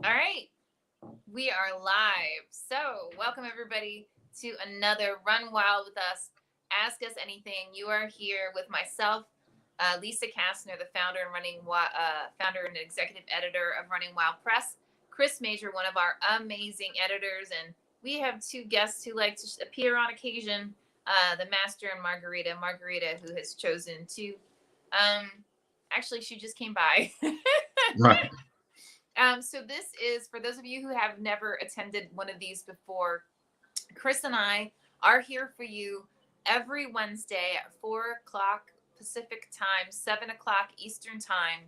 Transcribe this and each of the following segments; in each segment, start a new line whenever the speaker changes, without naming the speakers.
All right, we are live. So, welcome everybody to another Run Wild with Us. Ask Us Anything. You are here with myself, Lisa Kastner, the founder and executive editor of Running Wild Press. Chris Major, one of our amazing editors, and we have two guests who like to appear on occasion. The Master and Margarita. Margarita, who has chosen to, um, actually, she just came by.
Right.
So this is for those of you who have never attended one of these before. Chris and I are here for you every Wednesday at 4 o'clock Pacific time, 7 o'clock Eastern time,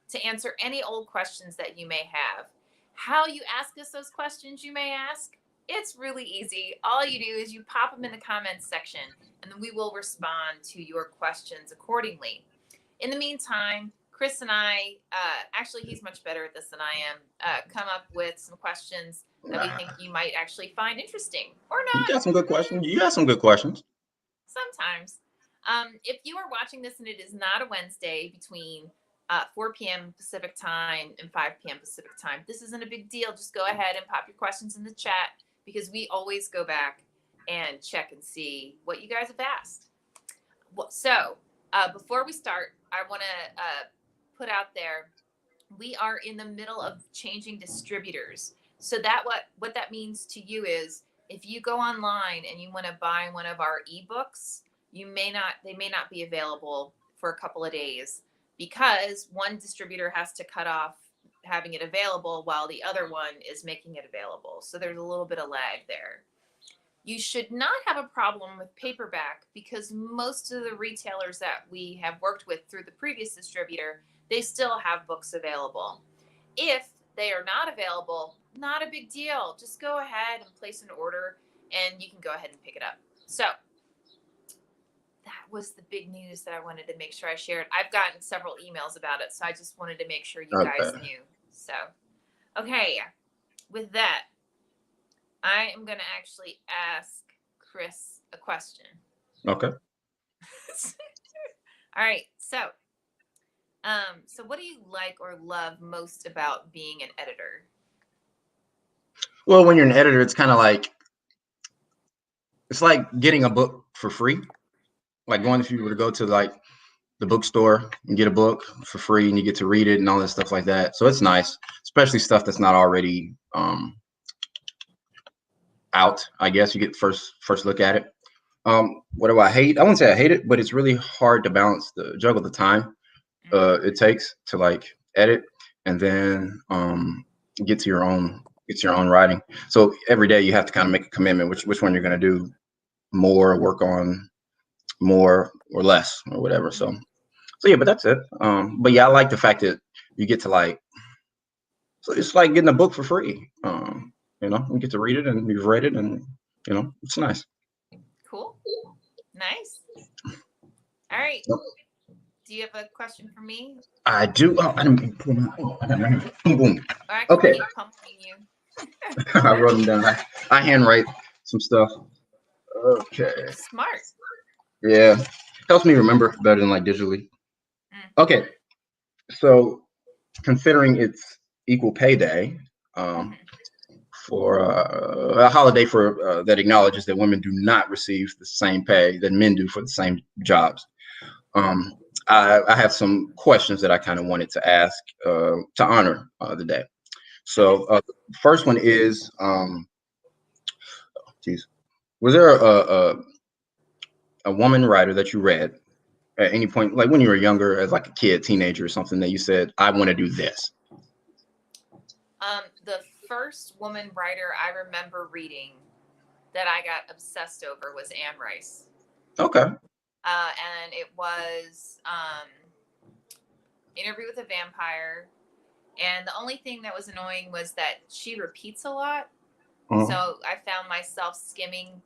to answer any old questions that you may have. How you ask us those questions, you may ask? It's really easy. All you do is you pop them in the comments section, and then we will respond to your questions accordingly. In the meantime, Chris and I, actually, he's much better at this than I am, come up with some questions that we think you might actually find interesting or
You
not.
got some good questions. You got some good questions.
Sometimes. If you are watching this and it is not a Wednesday between 4 p.m. Pacific time and 5 p.m. Pacific time, this isn't a big deal. Just go ahead and pop your questions in the chat because we always go back and check and see what you guys have asked. So, before we start, I want to put out there we are in the middle of changing distributors. So what that means to you is if you go online and you want to buy one of our ebooks, they may not be available for a couple of days because one distributor has to cut off having it available while the other one is making it available. So there's a little bit of lag there. You should not have a problem with paperback because most of the retailers that we have worked with through the previous distributor, they still have books available. If they are not available, not a big deal. Just go ahead and place an order and you can go ahead and pick it up. So that was the big news that I wanted to make sure I shared. I've gotten several emails about it, so I just wanted to make sure you guys
Okay.
knew. So, okay, with that, I am going to actually ask Chris a question.
Okay.
All right. So what do you like or love most about being an editor?
Well, when you're an editor, it's like getting a book for free. Like going if you were to go to like the bookstore and get a book for free and you get to read it and all that stuff like that. So it's nice, especially stuff that's not already out. I guess you get first look at it. What do I hate? I wouldn't say I hate it, but it's really hard to juggle the time it takes to like edit and then get to your own writing. So every day you have to kind of make a commitment which one you're going to do more, work on more or less or whatever. So yeah, but that's it. But yeah, I like the fact that you get to so it's like getting a book for free. You get to read it and you've read it and it's nice.
Cool. Nice. All right.
Yep.
Do you have a question for me?
I do. Oh, I didn't pull my. Oh, I got my boom, boom.
Or I can
Okay,
keep pummeling you.
I wrote them down. I handwrite some stuff. Okay.
Smart.
Yeah, helps me remember better than like digitally.
Mm.
Okay, so considering it's Equal Pay Day, um, for a holiday for that acknowledges that women do not receive the same pay that men do for the same jobs. Um, I have some questions that I kind of wanted to ask to honor the day.
Okay.
So the first one is, geez, was there a woman writer that you read at any point, like when you were younger, as like a kid, teenager, or something that you said, I want to do this?
The first woman writer I remember reading that I got obsessed over was Anne Rice.
Okay.
And it was Interview with a Vampire. And the only thing that was annoying was that she repeats a lot.
Uh-huh.
So I found myself skimming,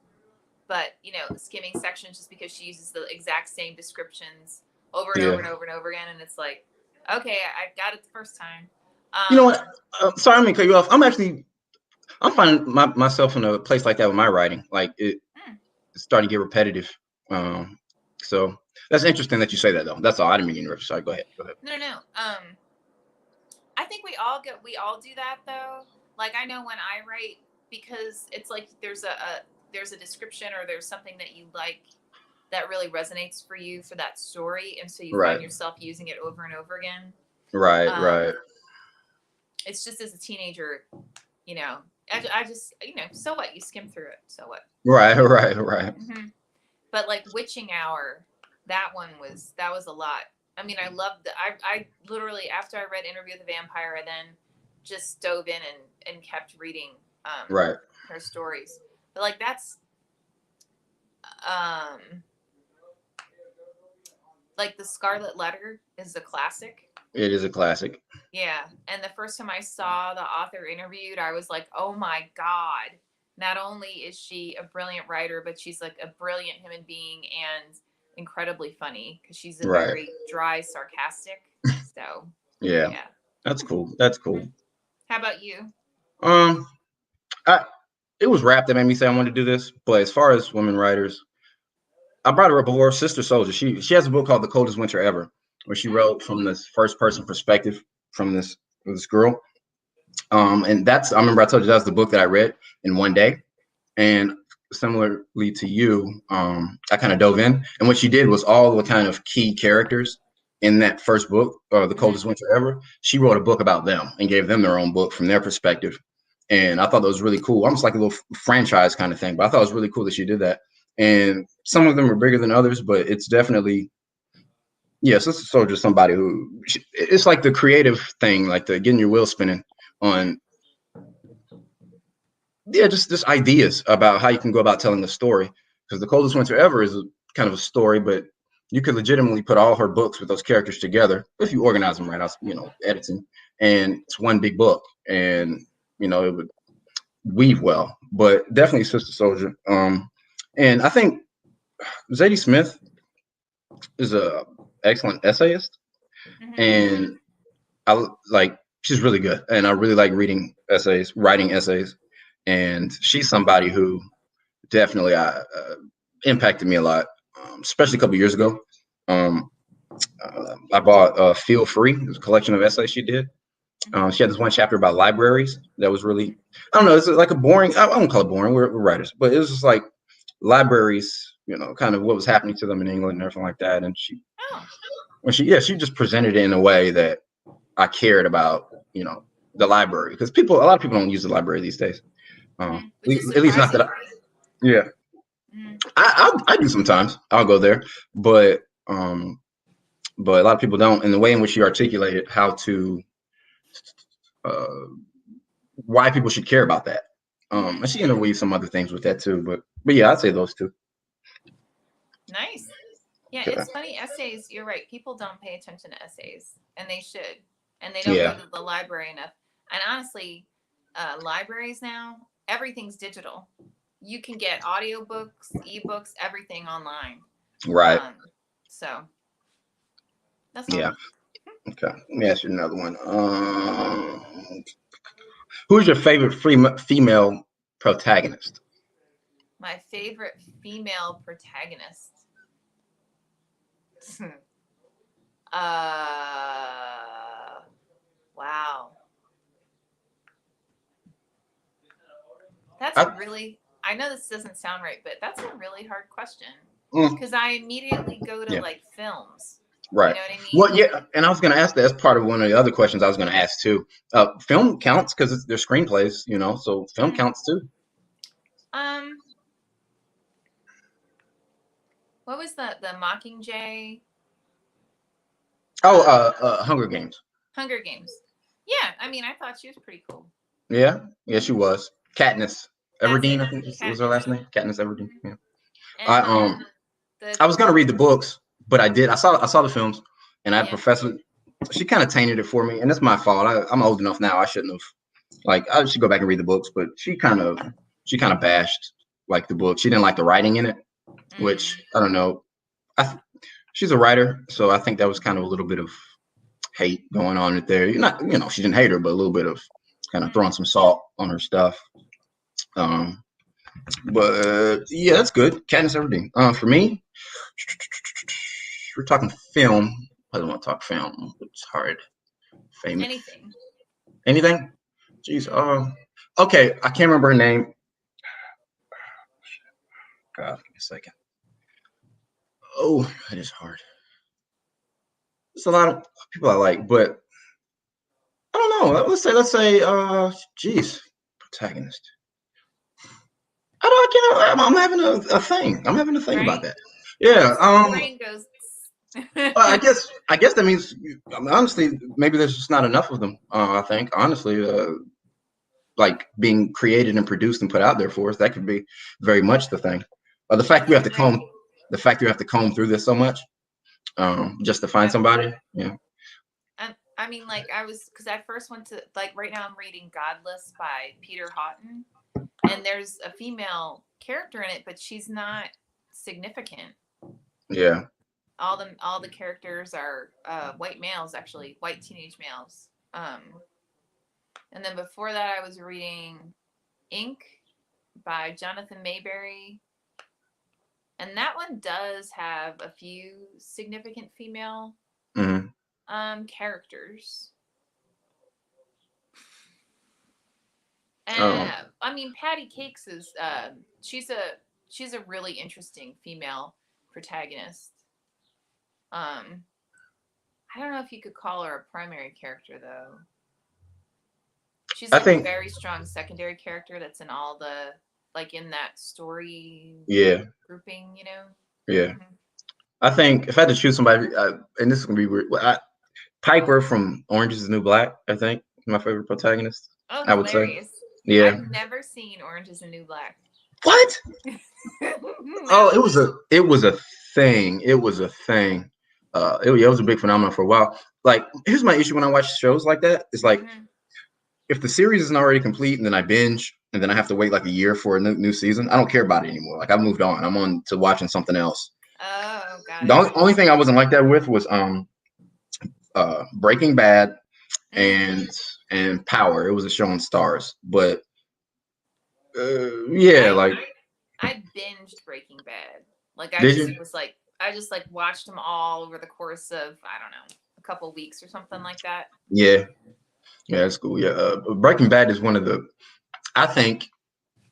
but the skimming sections just because she uses the exact same descriptions over and
Yeah.
over and over and over again. And it's like, okay, I got it the first time.
You know what? Sorry, I'm gonna cut you off. I'm finding myself in a place like that with my writing. Like it's starting to get repetitive. So that's interesting that you say that though. That's all. I didn't mean to interrupt. Sorry. Go ahead.
No. I think we all do that though. Like I know when I write, because it's like there's a description or there's something that you like that really resonates for you for that story, and so you
Right.
find yourself using it over and over again.
Right.
Um,
Right.
it's just as a teenager, you know, I just, so what? You skim through it. So what?
Right. Right. Right.
Hmm. But like Witching Hour, that was a lot. I mean, I loved I literally, after I read Interview with the Vampire, I then just dove in and kept reading
Right.
her stories. But like that's um like The Scarlet Letter is a classic.
It is a classic.
Yeah. And the first time I saw the author interviewed, I was like, oh my God. Not only is she a brilliant writer, but she's like a brilliant human being and incredibly funny because she's a
Right.
very dry, sarcastic. So,
Yeah.
yeah.
That's cool. That's cool.
How about you?
Um, I it was rap that made me say I wanted to do this. But as far as women writers, I brought her up before. Sister Soldier. She has a book called The Coldest Winter Ever, where she wrote from this first person perspective from this girl. And that's, I remember I told you that was the book that I read in one day. And similarly to you, I kind of dove in. And what she did was all the kind of key characters in that first book, The Coldest Winter Ever, she wrote a book about them and gave them their own book from their perspective. And I thought that was really cool, almost like a little franchise kind of thing. But I thought it was really cool that she did that. And some of them are bigger than others, but it's definitely, yeah, Sister Soldier is somebody who, it's like the creative thing, like the getting your wheels spinning on, yeah, just ideas about how you can go about telling a story. Because The Coldest Winter Ever is kind of a story, but you could legitimately put all her books with those characters together if you organize them right. Editing, and it's one big book, and it would weave well. But definitely Sister Soldier. And I think Zadie Smith is a excellent essayist,
Mm-hmm.
and I like she's really good, and I really like writing essays, and she's somebody who definitely impacted me a lot, especially a couple years ago. I bought Feel Free. It was a collection of essays she did. She had this one chapter about libraries that was really, I don't know, it's like a boring, I won't call it boring, we're writers, but it was just like libraries, kind of what was happening to them in England and everything like that. And she just presented it in a way that I cared about, the library, because a lot of people don't use the library these days.
Mm-hmm. Which is
At least not that yeah.
Mm-hmm.
I do sometimes. I'll go there, but a lot of people don't. And the way in which you articulated how to, uh, why people should care about that. And she interweaves some other things with that too. But yeah, I'd say those two.
Nice. Yeah,
Okay.
it's funny. Essays, you're right. People don't pay attention to essays, and they should. And they don't
Yeah.
go to the library enough. And honestly, libraries now, everything's digital. You can get audiobooks, ebooks, everything online.
Right.
So that's all.
Yeah. Okay. Let me ask you another one. Who's your favorite female protagonist?
My favorite female protagonist. Wow. That's a really, I know this doesn't sound right, but that's a really hard question. Because I immediately go to like films.
Right.
You know what I mean?
Well, yeah, and I was going to ask that as part of one of the other questions I was going to ask too. Film counts because they're screenplays, so film counts too.
What was the Mockingjay?
Hunger Games.
Hunger Games. Yeah, I mean, I thought she was pretty cool.
Yeah, she was. Katniss Everdeen, I think was her last name. Katniss Everdeen. Yeah. And, I was gonna read the books, but I did. I saw the films, and I had a professor. She kind of tainted it for me, and it's my fault. I'm old enough now. I shouldn't have. I should go back and read the books, but she kind of bashed like the book. She didn't like the writing in it, which I don't know. She's a writer, so I think that was kind of a little bit of hate going on there. She didn't hate her, but a little bit of kind of throwing some salt on her stuff. But yeah, that's good. Katniss Everdeen. For me, we're talking film. I don't want to talk film. It's hard. Famous.
Anything.
Anything? Jeez. Okay. I can't remember her name. God, give me a second. Oh, that is hard. There's a lot of people I like, but I don't know. Let's say, geez, protagonist. I'm having a thing. I'm having a thing about
Right?
that.
Well,
Yeah.
the brain goes.
I guess that means, honestly, maybe there's just not enough of them. I think honestly, like being created and produced and put out there for us, that could be very much the thing. The fact we have to
Right.
comb through this so much, just to find somebody. Yeah.
I mean, like because I first went to like right now I'm reading Godless by Peter Houghton, and there's a female character in it, but she's not significant.
Yeah.
All the characters are white males, actually white teenage males. And then before that, I was reading Ink by Jonathan Mayberry, and that one does have a few significant female characters.
Oh.
I mean, Patty Cakes is she's a really interesting female protagonist. I don't know if you could call her a primary character though. She's like a very strong secondary character that's in all the like in that story grouping, you know.
Yeah. I think if I had to choose somebody, and this is gonna be weird, Piper from Orange Is the New Black, I think, my favorite protagonist.
Oh,
I would
hilarious.
say. Yeah.
I've never seen Orange Is the New Black.
What?
No.
Oh, it was a thing. It was a thing. It was a big phenomenon for a while. Like, here's my issue when I watch shows like that. It's like, if the series isn't already complete and then I binge and then I have to wait like a year for a new season, I don't care about it anymore. Like, I've moved on. I'm on to watching something else.
Oh, got it.
The only thing I wasn't like that with was Breaking Bad and Power. It was a show on Stars, but
I binged Breaking Bad. Like I just watched them all over the course of I don't know a couple weeks or something like that.
Yeah, that's cool. Yeah, Breaking Bad is I think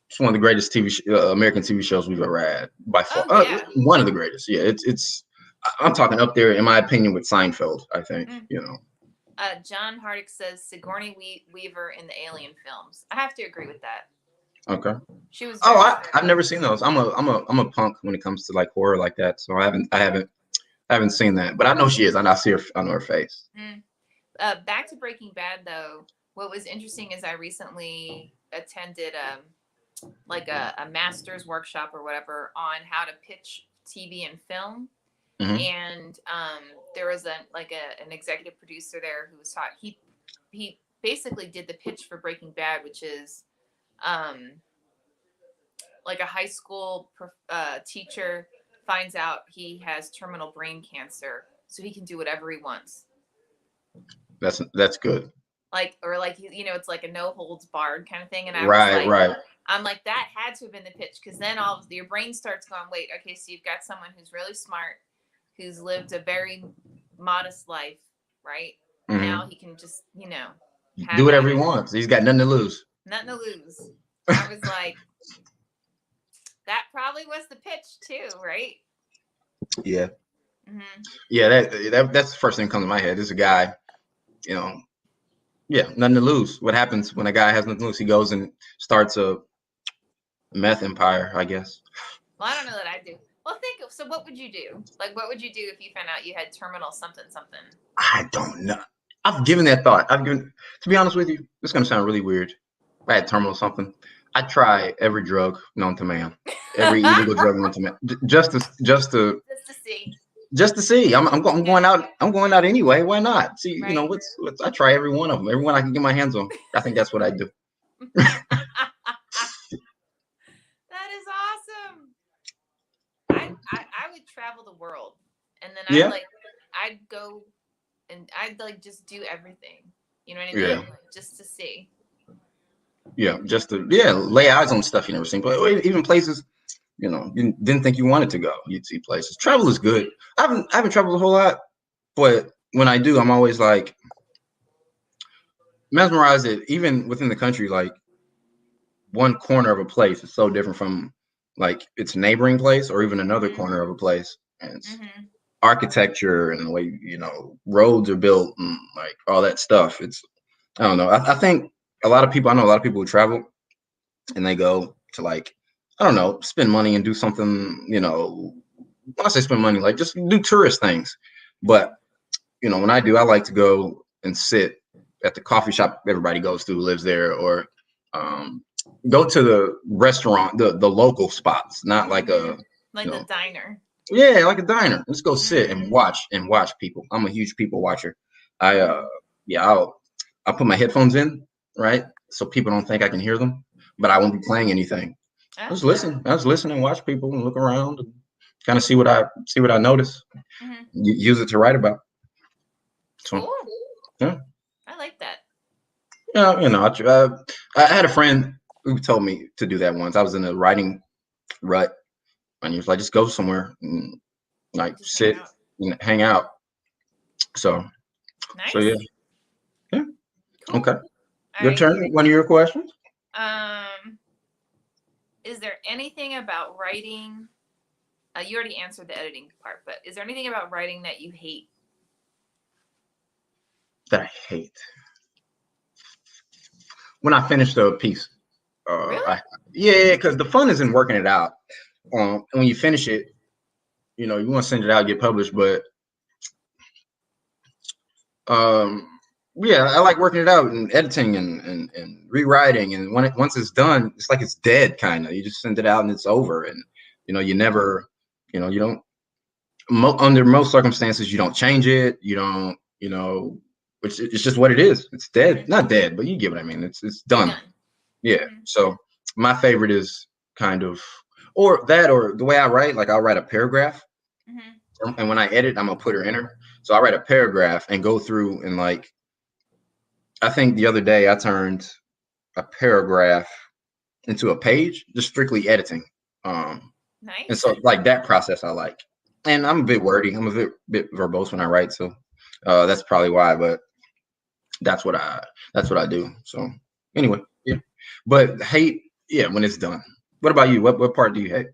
it's one of the greatest American TV shows we've ever had by far. One of the greatest. Yeah, it's. I'm talking up there in my opinion with Seinfeld. I think you know.
John Hardick says Sigourney Weaver in the Alien films. I have to agree with that.
Okay.
She was.
I've never seen those. I'm a punk when it comes to like horror like that. So I haven't seen that, but I know she is. I know her face.
Back to Breaking Bad though. What was interesting is I recently attended like a master's workshop or whatever on how to pitch TV and film. And there was an executive producer there who was taught. He basically did the pitch for Breaking Bad, which is like a high school teacher finds out he has terminal brain cancer, so he can do whatever he wants.
That's good.
It's like a no holds barred kind of thing. And I I'm like, that had to have been the pitch, because then your brain starts going, wait, okay, so you've got someone who's really smart, who's lived a very modest life, right? Now he can just,
do whatever he wants. He's got nothing to lose.
Nothing to lose. I was like, that probably was the pitch too, right?
Yeah. Yeah, that's the first thing that comes to my head. There's a guy, nothing to lose. What happens when a guy has nothing to lose? He goes and starts a meth empire, I guess.
Well, I don't know that I do. Well, so what would you do? Like, what would you do if you found out you had terminal something?
I don't know. I've given that thought. To be honest with you, this is going to sound really weird. If I had terminal something, I'd try every drug known to man. Every illegal drug known to man. Just to see. Just to see. I'm going out. I'm going out anyway. Why not? See, right. I try every one of them. Every one I can get my hands on. I think that's what I do.
That is awesome. I would travel the world, and then I'd go and I'd just do everything. You know what I mean?
Yeah.
Just to see.
Yeah, just to lay eyes on stuff you never seen. But even places you didn't think you wanted to go. You'd see places. Travel is good. I haven't traveled a whole lot, but when I do, I'm always like, mesmerized it even within the country. Like one corner of a place is so different from like its neighboring place or even another corner of a place, and it's architecture and the way roads are built and like all that stuff. It's I don't know. I think a lot of people. I know a lot of people who travel and they go to like I don't know, spend money and do something. When I say spend money, like just do tourist things. But when I do, I like to go and sit at the coffee shop everybody goes to who lives there, or um, go to the restaurant, the local spots, not like a
like the diner.
yeah, like a diner. Let's go sit and watch people. I'm a huge people watcher. I yeah, I'll put my headphones in, right? So people don't think I can hear them, but I won't be playing anything.
Oh.
Just listen. I just listen and watch people and look around and kind of see what I notice. Use it to write about. So,
cool.
yeah.
I like that.
Yeah, I had a friend who told me to do that once. I was in a writing rut, and he was like, "Just go somewhere and like
Just
sit and hang out." So,
nice.
so yeah.
Cool.
Okay.
All
Your
right.
turn. One of your questions.
Is there anything about writing? You already answered the editing part, but is there anything about writing that you hate?
That I hate. When I finish the piece.
Really?
Yeah, because the fun is in working it out. And when you finish it, you want to send it out, get published, but yeah, I like working it out and editing and rewriting. And once it's done, it's like it's dead, kind of. You just send it out and it's over. And you never, you don't. Under most circumstances, you don't change it. You don't, it's just what it is. It's dead, not dead, but you get what I mean. It's done. Yeah. So my favorite is kind of, or the way I write. Like I'll write a paragraph, and when I edit, I'm gonna put her in her. So I write a paragraph and go through and like. I think the other day I turned a paragraph into a page, just strictly editing.
Nice.
And so like that process I like. And I'm a bit wordy. I'm a bit verbose when I write, so that's probably why. But that's what I do. So anyway, yeah. But hate, yeah, when it's done. What about you? What part do you hate?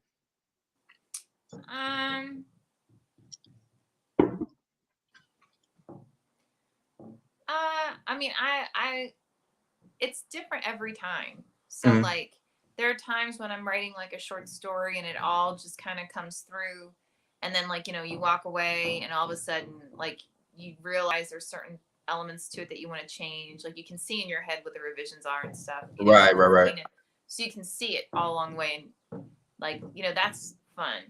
I mean, it's different every time. So like, there are times when I'm writing like a short story and it all just kind of comes through, and then like you walk away and all of a sudden like you realize there's certain elements to it that you want to change. Like you can see in your head what the revisions are and stuff.
Right.
So you can see it all along the way, and like that's fun.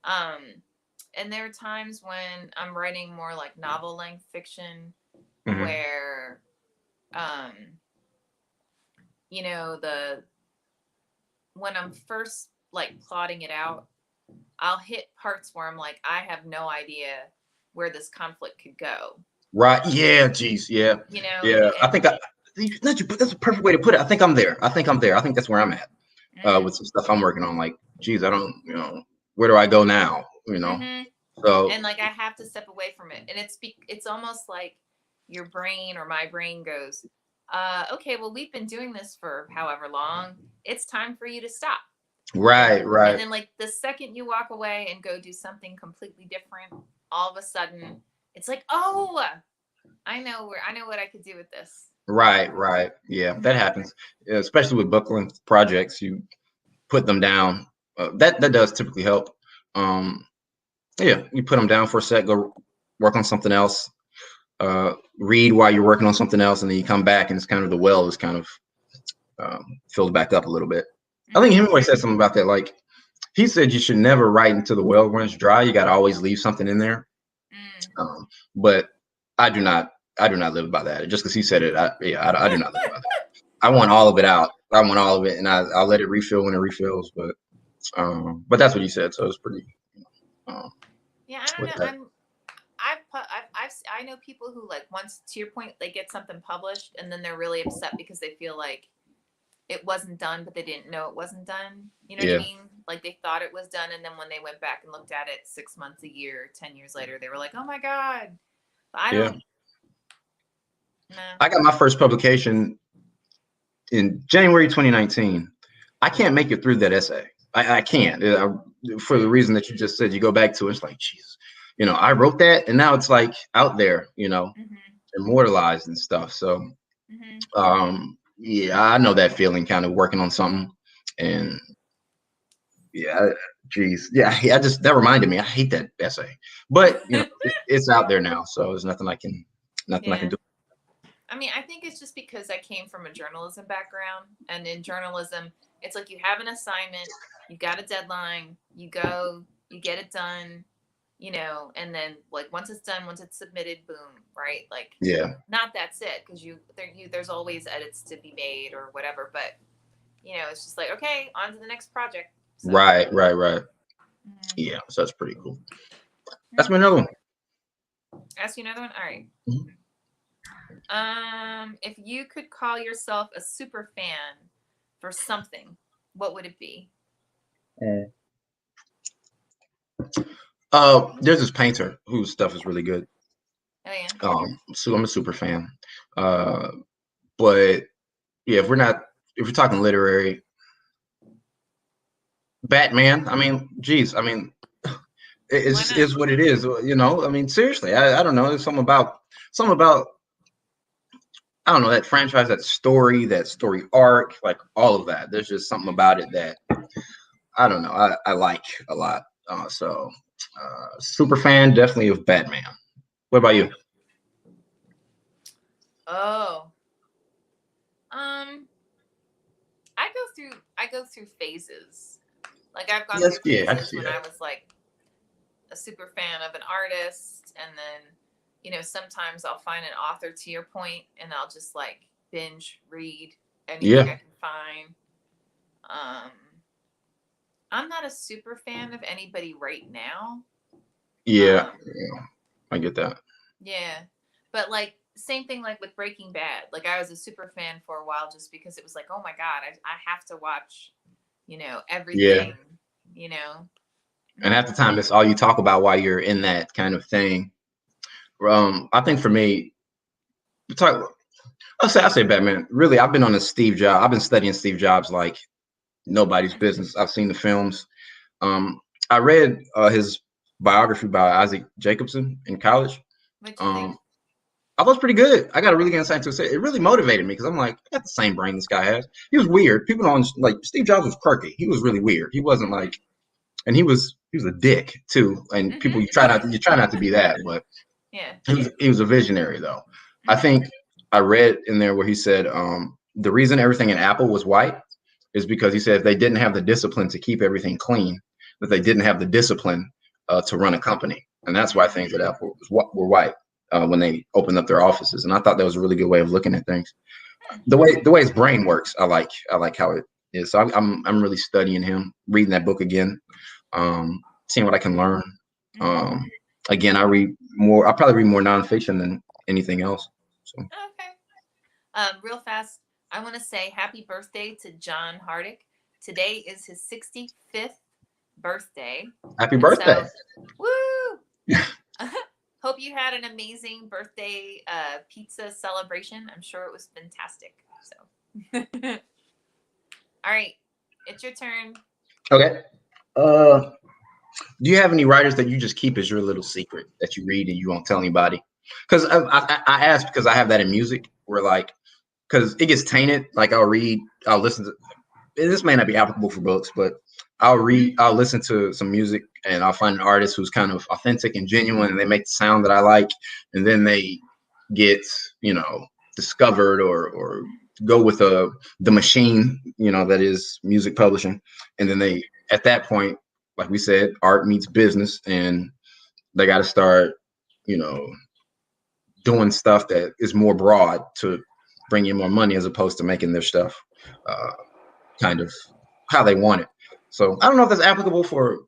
And there are times when I'm writing more like novel length fiction where when I'm first like plotting it out, I'll hit parts where I'm like, I have no idea where this conflict could go.
Right. Yeah. Geez. Yeah. Yeah. I think that's a perfect way to put it. I think I'm there. I think that's where I'm at with some stuff I'm working on. Like, geez, I don't, where do I go now? So.
And like I have to step away from it, and it's almost like your brain or my brain goes, okay, well, we've been doing this for however long. It's time for you to stop.
Right.
And then like the second you walk away and go do something completely different, all of a sudden it's like, oh, I know what I could do with this.
Right. Yeah, that happens, especially with book length projects. You put them down. That does typically help. Yeah, you put them down for a sec, go work on something else, read while you're working on something else, and then you come back and it's kind of the well is kind of filled back up a little bit. I think Hemingway said something about that. Like he said, you should never write until the well runs dry. You got to always leave something in there. But I do not live by that. Just because he said it, I do not live by that. I want all of it out. I want all of it, and I'll let it refill when it refills. But that's what he said. So it's pretty.
Yeah, I don't know. I know people who like once, to your point, they get something published and then they're really upset because they feel like it wasn't done, but they didn't know it wasn't done. You know what I mean? Like they thought it was done, and then when they went back and looked at it 6 months, a year, 10 years later, they were like, "Oh my god!" But I don't. No.
I got my first publication in January 2019. I can't make it through that essay. I can't. For the reason that you just said. You go back to it, it's like, geez, I wrote that, and now it's like out there, immortalized and stuff. So, yeah, I know that feeling, kind of working on something, and yeah, geez, yeah, that reminded me. I hate that essay, but it's out there now, so there's nothing I can do.
I mean, I think it's just because I came from a journalism background, and in journalism, it's like you have an assignment, you got a deadline, you go, you get it done, and then like once it's done, once it's submitted, boom, right? Like,
Yeah,
not that's it, because there's always edits to be made or whatever, but it's just like, okay, on to the next project. So.
right. Yeah, so that's pretty cool. That's me another one.
Ask you another one. All right.
Mm-hmm.
If you could call yourself a super fan for something, what would it be?
There's this painter whose stuff is really good.
Oh yeah.
So I'm a super fan. But yeah, if we're talking literary, Batman. I mean, geez. I mean, it's what it is. I mean, seriously. I don't know. There's something about I don't know, that franchise, that story arc, like all of that. There's just something about it that I don't know. I like a lot. Super fan, definitely of Batman. What about you?
Oh, I go through phases. Like I've gone through phases when I was like a super fan of an artist, and then sometimes I'll find an author, to your point, and I'll just like binge read anything I can find. I'm not a super fan of anybody right now.
Yeah, I get that.
Yeah, but like same thing like with Breaking Bad. Like I was a super fan for a while just because it was like, oh my god, I have to watch, everything.
And half the time, it's all you talk about while you're in that kind of thing. I think for me, I'll say Batman. Really, I've been on a Steve Jobs. I've been studying Steve Jobs like nobody's business. I've seen the films. I read his biography by Isaac Jacobson in college. I thought it was pretty good. I got a really good insight to it. It really motivated me because I'm like, I got the same brain this guy has. He was weird. People don't like Steve Jobs was quirky. He was really weird. He wasn't like, and he was a dick too. And people, you try not to be that, but
yeah,
he was a visionary though. I think I read in there where he said the reason everything in Apple was white is because he said they didn't have the discipline to keep everything clean, that they didn't have the discipline to run a company, and that's why things at Apple were white. When they opened up their offices, and I thought that was a really good way of looking at things. The way his brain works, I like how it is. So I'm really studying him, reading that book again, seeing what I can learn. Again, I probably read more nonfiction than anything else. So.
Okay. Real fast, I want to say happy birthday to John Hardick. Today is his 65th birthday.
Happy birthday!
So, woo! Hope you had an amazing birthday pizza celebration. I'm sure it was fantastic. So, all right, it's your turn.
Okay. Do you have any writers that you just keep as your little secret that you read and you won't tell anybody? Because I asked because I have that in music where like, because it gets tainted. Like I'll listen to. This may not be applicable for books, but I'll listen to some music and I'll find an artist who's kind of authentic and genuine and they make the sound that I like. And then they get, discovered or go with the machine, that is music publishing. And then at that point, like we said, art meets business and they got to start, doing stuff that is more broad to bring in more money as opposed to making their stuff kind of how they want it. So I don't know if that's applicable for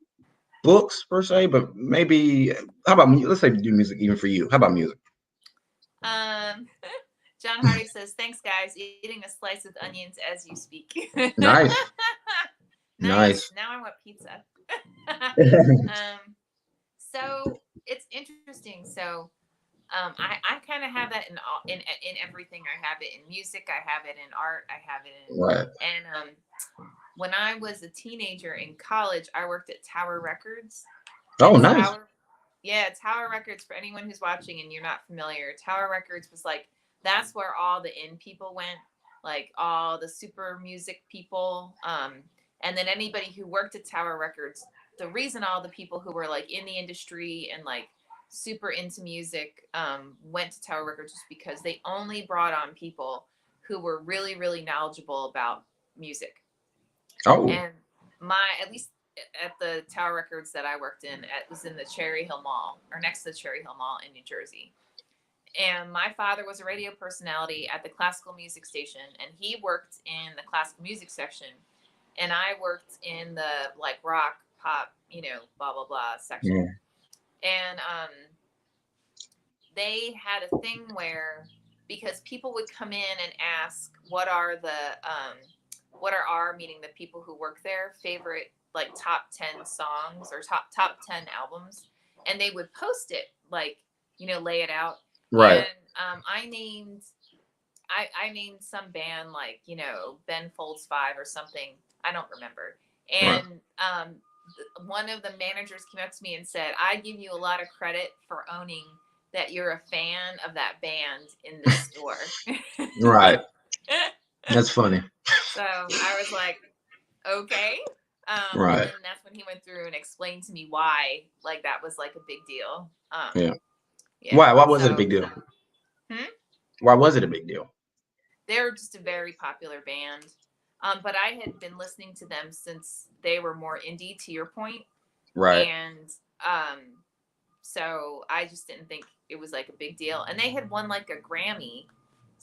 books per se, but maybe how about let's say do music even for you. How about music?
John Hardy says, "Thanks, guys. Eating a slice with onions as you speak."
Nice.
Nice. Now I want pizza. So it's interesting. So I kind of have that in all in everything. I have it in music. I have it in art. I have it in
Right.
when I was a teenager in college, I worked at Tower Records.
Oh,
And
nice.
yeah, Tower Records, for anyone who's watching and you're not familiar, Tower Records was like, that's where all the in people went, like all the super music people. And then anybody who worked at Tower Records, the reason all the people who were like in the industry and like super into music went to Tower Records just because they only brought on people who were really, really knowledgeable about music.
Oh,
And at least at the Tower Records that I worked in, it was in the Cherry Hill Mall, or next to the Cherry Hill Mall in New Jersey. And my father was a radio personality at the classical music station, and he worked in the classical music section, and I worked in the like rock, pop, blah blah blah section.
yeah.
And they had a thing where, because people would come in and ask what are our, meaning the people who work there, favorite like top 10 songs or top 10 albums, and they would post it, like, lay it out.
Right.
And I named some band, like, Ben Folds 5 or something, I don't remember. And one of the managers came up to me and said, I give you a lot of credit for owning that you're a fan of that band in the store.
Right. That's funny.
So I was like, okay.
Right.
And that's when he went through and explained to me why, like, that was like a big deal.
Yeah.
Yeah.
Why was it a big deal? Why was it a big deal?
They're just a very popular band. But I had been listening to them since they were more indie, to your point.
Right.
And so I just didn't think it was like a big deal. And they had won like a Grammy.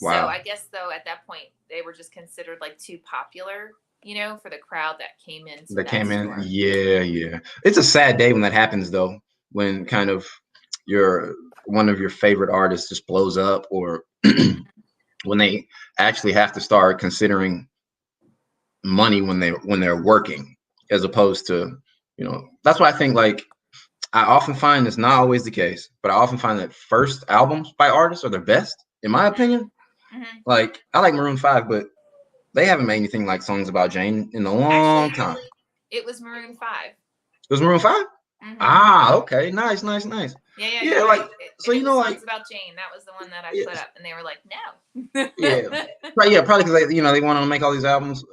Wow.
So I guess, though, at that point, they were just considered like too popular, for the crowd that came in.
That came in. Yeah, yeah. It's a sad day when that happens, though, when kind of one of your favorite artists just blows up, or when they actually have to start considering money when they're working, as opposed to, that's why I think, like, I often find it's not always the case, but I often find that first albums by artists are the best, in my opinion.
Mm-hmm.
Like, I like Maroon 5, but they haven't made anything like Songs About Jane in a long time.
It was Maroon 5.
It was Maroon 5?
Mm-hmm.
Ah, okay. Nice.
Yeah,
like,
right.
So,
Songs About Jane, that was the one that I put up, and they were like, no.
Yeah. Right, yeah, probably because they want to make all these albums.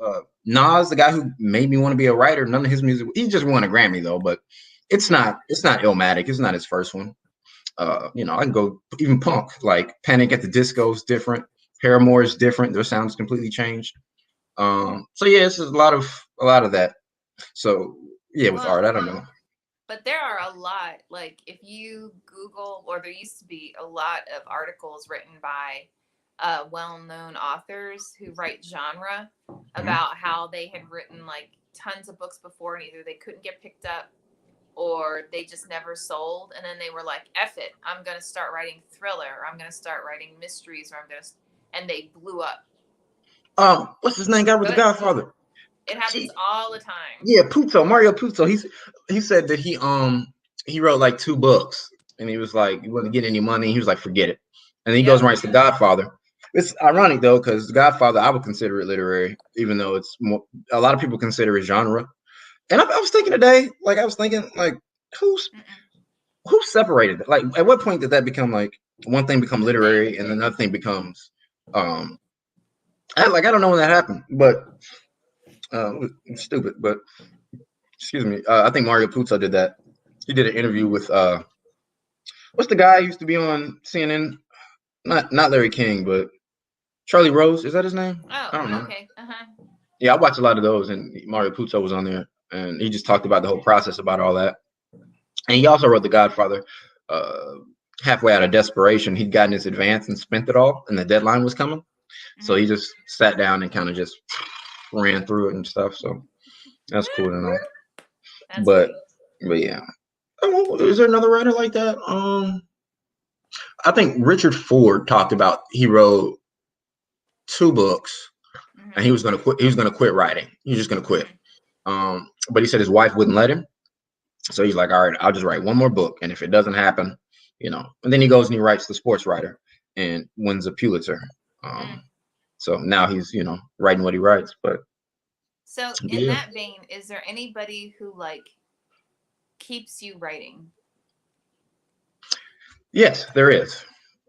Nas, the guy who made me want to be a writer, none of his music, he just won a Grammy, though, but it's not Illmatic. It's not his first one. I can go even punk, like Panic at the Disco is different. Paramore is different. Their sounds completely changed. So yeah, it's a lot of that. So yeah, with art, I don't know.
But there are a lot, like, if you Google, or there used to be a lot of articles written by well-known authors who write genre about how they had written like tons of books before, and either they couldn't get picked up or they just never sold, and then they were like, F it, I'm gonna start writing thriller, or I'm gonna start writing mysteries, and they blew up.
What's his name? Guy with The Godfather.
It happens all the time.
Yeah, Mario Puzo. He said that he wrote like 2 books, and he was like, he wasn't getting any money. He was like, forget it. And then he goes and writes The Godfather. It's ironic, though, because The Godfather, I would consider it literary, even though it's more, a lot of people consider it genre. And I was thinking today, like, who separated it? Like, at what point did that become, like, one thing become literary and another thing becomes, I don't know when that happened, but it's stupid. But excuse me, I think Mario Puzo did that. He did an interview with what's the guy who used to be on CNN? Not Larry King, but Charlie Rose. Is that his name?
Oh,
I don't know.
Okay.
Yeah, I watch a lot of those, and Mario Puzo was on there, and he just talked about the whole process about all that. And he also wrote The Godfather halfway out of desperation. He'd gotten his advance and spent it all, and the deadline was coming. So he just sat down and kind of just ran through it and stuff. So that's cool to know. But yeah. Is there another writer like that? I think Richard Ford talked about, he wrote 2 books and he was gonna quit. He was gonna quit writing. He was just gonna quit. But he said his wife wouldn't let him. So he's like, all right, I'll just write 1 more book, and if it doesn't happen, And then he goes and he writes The Sports Writer and wins a Pulitzer. So now he's, writing what he writes. But
so in that vein, is there anybody who like keeps you writing?
Yes, there is.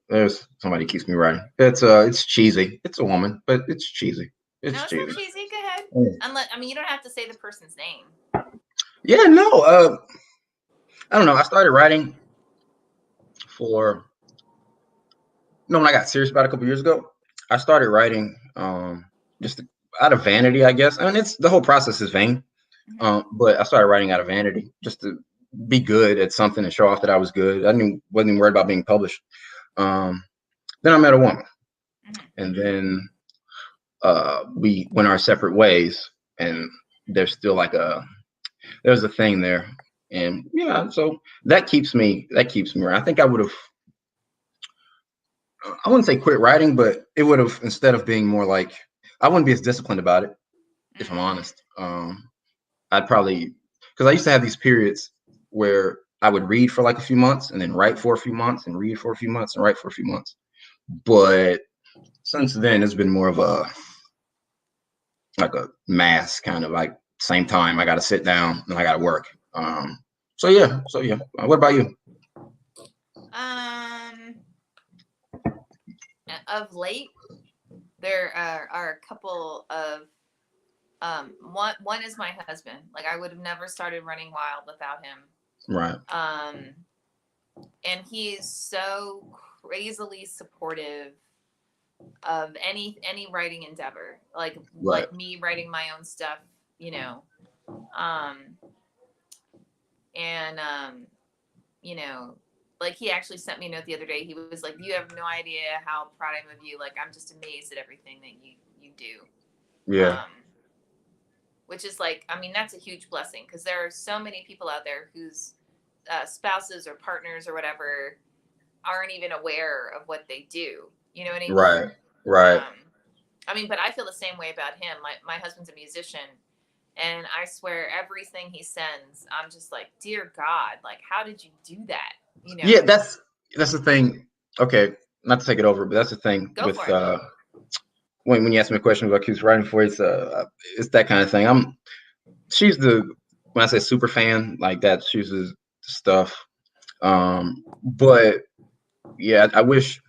There's somebody who keeps me writing. It's cheesy. It's a woman, but it's cheesy.
No, it's not cheesy. Go ahead. You don't have to say the person's name.
Yeah, no. I don't know. I started writing when I got serious about it a couple years ago. I started writing just out of vanity, I guess. I mean, it's the whole process is vain. But I started writing out of vanity just to be good at something and show off that I was good. I wasn't even worried about being published. Then I met a woman, and then we went our separate ways, and there's still there's a thing there, and yeah, so that keeps me around. I think I wouldn't say quit writing, but it would have, instead of being more like, I wouldn't be as disciplined about it, if I'm honest. I'd probably, because I used to have these periods where I would read for like a few months and then write for a few months and read for a few months and write for a few months. But since then, it's been more of a mass kind of like same time. I got to sit down and I got to work. So yeah. What about you?
Of late, there are a couple of one is my husband. Like, I would have never started running wild without him.
Right.
And he is so crazily supportive of any writing endeavor, like me writing my own stuff, like he actually sent me a note the other day. He was like, "You have no idea how proud I am of you. Like, I'm just amazed at everything that you do."
Yeah.
Which is like, that's a huge blessing, because there are so many people out there whose spouses or partners or whatever aren't even aware of what they do. You know what I mean?
Right.
But I feel the same way about him. My husband's a musician, and I swear everything he sends, I'm just like, dear God, like, how did you do that?
Yeah, that's the thing. Okay, not to take it over, but that's the thing when you ask me a question about keeps writing for, it's that kind of thing. When I say super fan, like that, she's the stuff. But yeah, I wish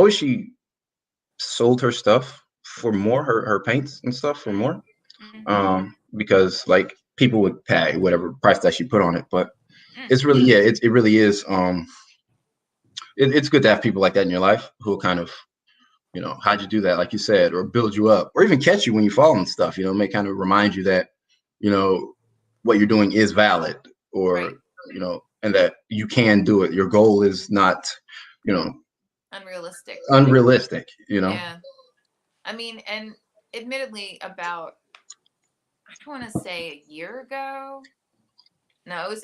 she sold her stuff for more, her paints and stuff for more. Because like people would pay whatever price that she put on it. But it's really, it really is. It's good to have people like that in your life who will kind of, how'd you do that, like you said, or build you up, or even catch you when you fall and stuff, may kind of remind you that, what you're doing is valid, or, and that you can do it. Your goal is not,
unrealistic,
Yeah.
And admittedly, about, I don't want to say a year ago. No, was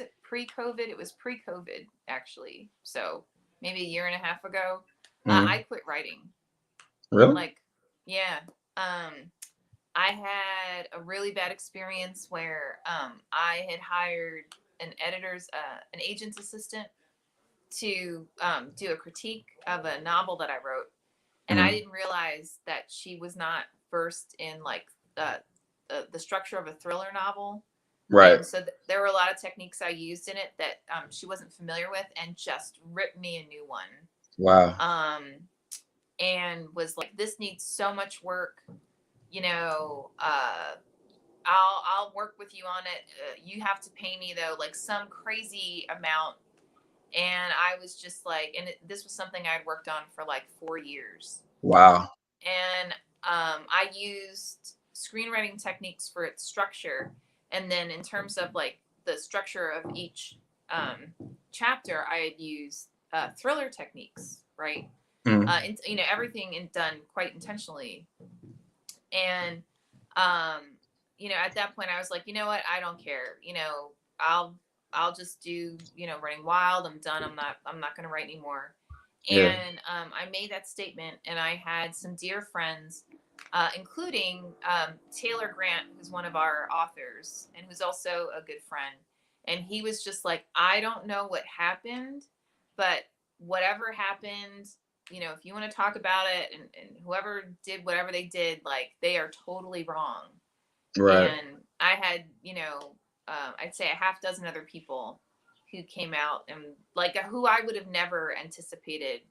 it pre-COVID? It was pre-COVID, actually. So maybe a year and a half ago, I quit writing.
Really?
Like, yeah. I had a really bad experience where I had hired an agent's assistant to do a critique of a novel that I wrote. And I didn't realize that she was not versed in like the structure of a thriller novel.
Right.
And so there were a lot of techniques I used in it that she wasn't familiar with, and just ripped me a new one.
Wow.
And was like, "This needs so much work. I'll work with you on it. You have to pay me though, like some crazy amount." And I was just like, this was something I'd worked on for like 4 years.
Wow.
And I used screenwriting techniques for its structure. And then in terms of like the structure of each chapter, I had used thriller techniques, right? And, everything done quite intentionally. And, at that point I was like, you know what? I don't care. I'll just do, Running Wild. I'm done. I'm not going to write anymore. And I made that statement, and I had some dear friends, including Taylor Grant, who's one of our authors and who's also a good friend. And he was just like, I don't know what happened, but whatever happened, if you want to talk about it, and whoever did whatever they did, like, they are totally wrong.
Right.
And I had, I'd say a half dozen other people who came out and, like, who I would have never anticipated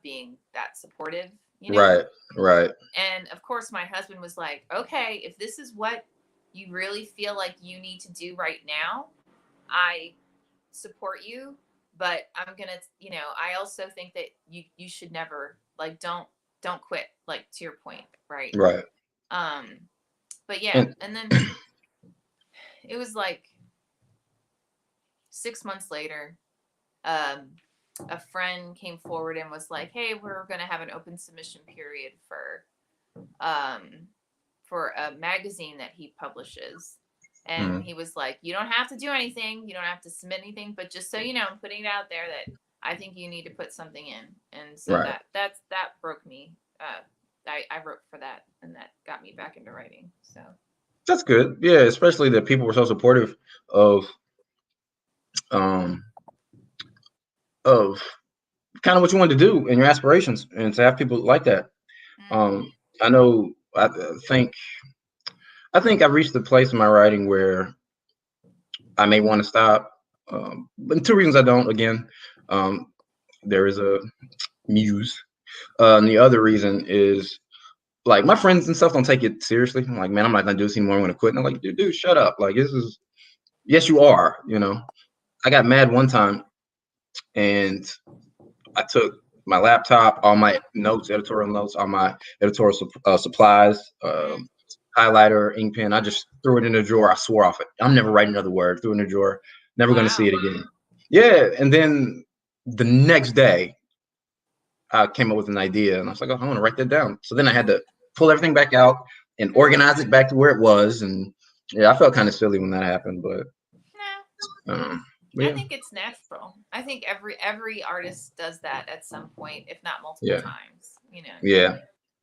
being that supportive,
Right. Right.
And of course, my husband was like, okay, if this is what you really feel like you need to do right now, I support you. But I'm going to, I also think that you should never, like, don't quit, like, to your point. Right.
Right.
But yeah. And then it was like 6 months later, a friend came forward and was like, hey, we're going to have an open submission period for a magazine that he publishes. And he was like, you don't have to do anything. You don't have to submit anything. But just so you know, I'm putting it out there that I think you need to put something in. And so
Right.
that broke me. I wrote for that, and that got me back into writing. So
that's good. Yeah, especially that people were so supportive of of kind of what you wanted to do and your aspirations, and to have people like that. I know. I think I've reached the place in my writing where I may want to stop. But 2 reasons I don't. Again, there is a muse. And the other reason is, like, my friends and stuff don't take it seriously. I'm like, man, I'm not gonna do this anymore. I'm gonna quit. And I'm like, dude, shut up. Like, this is, yes, you are. I got mad one time, and I took my laptop, all my notes, editorial notes, all my editorial supplies, highlighter, ink pen. I just threw it in the drawer. I swore off it. I'm never writing another word. Threw it in the drawer. Never going to see it again. Yeah. And then the next day, I came up with an idea, and I was like, oh, I want to write that down. So then I had to pull everything back out and organize it back to where it was. And yeah, I felt kind of silly when that happened, but
yeah. I think it's natural. I think every artist does that at some point, if not multiple times.
Yeah.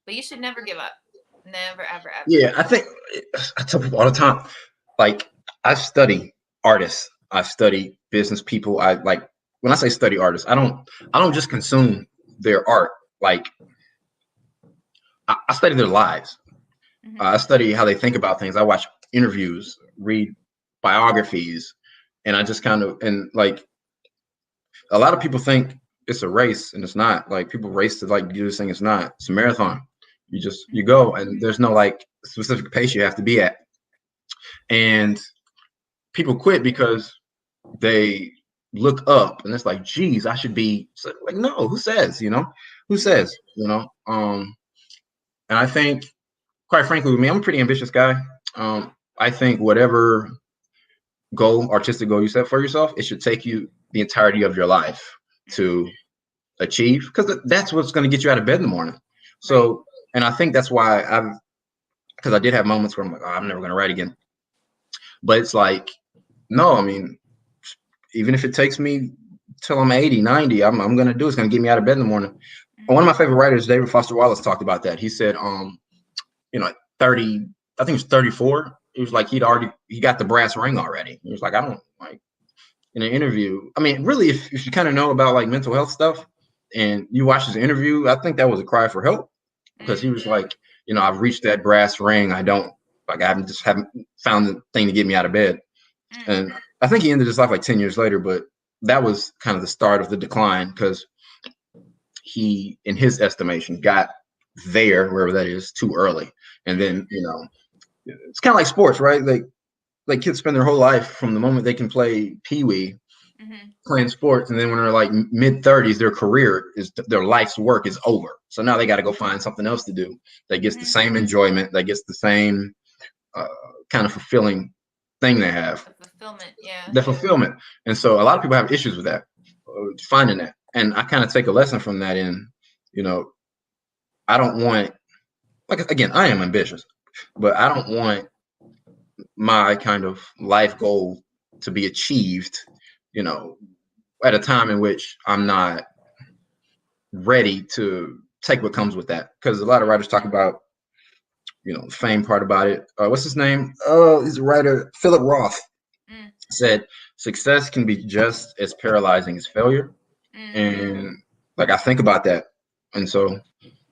But you should never give up. Never, ever, ever.
Yeah, I think I tell people all the time, like, I study artists. I study business people. I, like, when I say study artists, I don't just consume their art. Like, I study their lives. I study how they think about things. I watch interviews, read biographies, and I just kind of, and, like, a lot of people think it's a race, and it's not. Like, people race to, like, do this thing. It's not. It's a marathon. You go, and there's no, like, specific pace you have to be at. And people quit because they look up, and it's like, geez, I should be, like, no, who says, who says, and I think, quite frankly, with me, I'm a pretty ambitious guy. I think whatever artistic goal you set for yourself, it should take you the entirety of your life to achieve, because that's what's going to get you out of bed in the morning. So, and I think that's why because I did have moments where I'm like, oh, I'm never going to write again. But it's like, no, I mean, even if it takes me till I'm 80, 90, I'm going to do it. It's going to get me out of bed in the morning. One of my favorite writers, David Foster Wallace, talked about that. He said, 30, I think it was 34. He was like, he got the brass ring already. He was like, I don't, like, in an interview. I mean, really, if you kind of know about, like, mental health stuff and you watch his interview, I think that was a cry for help, because he was like, I've reached that brass ring. I haven't found the thing to get me out of bed. And I think he ended his life like 10 years later, but that was kind of the start of the decline, because he, in his estimation, got there, wherever that is, too early. And then, it's kind of like sports, right? Like kids spend their whole life from the moment they can play pee-wee playing sports, and then when they're like mid-30s, their life's work is over. So now they got to go find something else to do that gets the same enjoyment, that gets the same kind of fulfilling thing they have. The fulfillment. And so a lot of people have issues with that, finding that. And I kind of take a lesson from that in, I don't want, like, again, I am ambitious, but I don't want my kind of life goal to be achieved, at a time in which I'm not ready to take what comes with that. Because a lot of writers talk about, the fame part about it. What's his name? Oh, he's a writer, Philip Roth. said success can be just as paralyzing as failure. And like I think about that, and so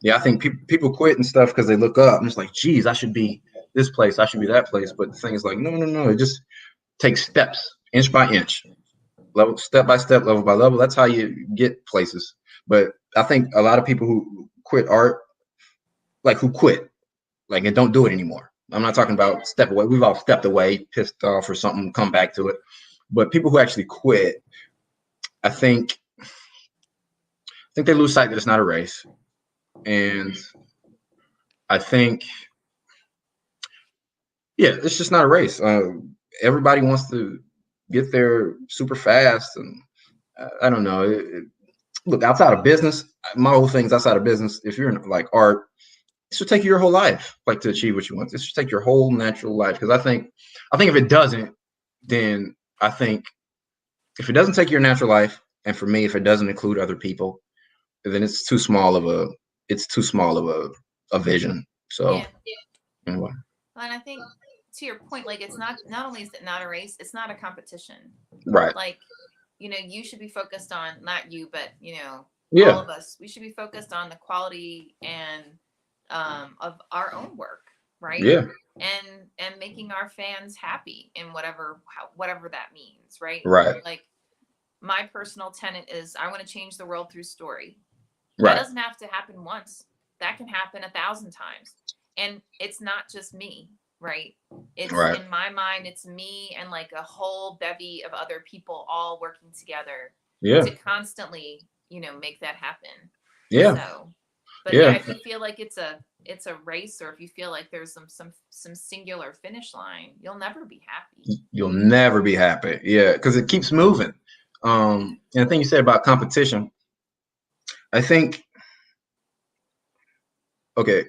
yeah, I think people quit and stuff because they look up and it's like, geez, I should be this place, I should be that place. But the thing is like, no, no, no, it just takes steps, inch by inch, level, step by step, level by level. That's how you get places. But I think a lot of people who quit art, like who quit, like and don't do it anymore. I'm not talking about step away. We've all stepped away, pissed off or something, come back to it. But people who actually quit, I think they lose sight that it's not a race. And I think, yeah, it's just not a race. Everybody wants to get there super fast. And I don't know. Look, outside of business, my whole thing's outside of business. If you're in like art, it should take you your whole life, like to achieve what you want. It should take your whole natural life. Because I think if it doesn't, then I think if it doesn't take your natural life, and for me, if it doesn't include other people, then it's too small of a vision. So
Yeah.
anyway.
And I think to your point, like it's not only is it not a race, it's not a competition.
Right.
Like, you should be focused on, not you, but
Yeah.
all of us, we should be focused on the quality and of our own work, right?
Yeah.
And making our fans happy in whatever that means, right?
Right.
Like my personal tenet is I want to change the world through story.
Right.
That doesn't have to happen once. That can happen 1,000 times. And it's not just me, right? It's
right.
In my mind, it's me and like a whole bevy of other people all working together to constantly, make that happen.
Yeah.
So, but yeah, if you feel like it's a race, or if you feel like there's some singular finish line, you'll never be happy.
You'll never be happy. Yeah, because it keeps moving. And the thing you said about competition, I think, okay,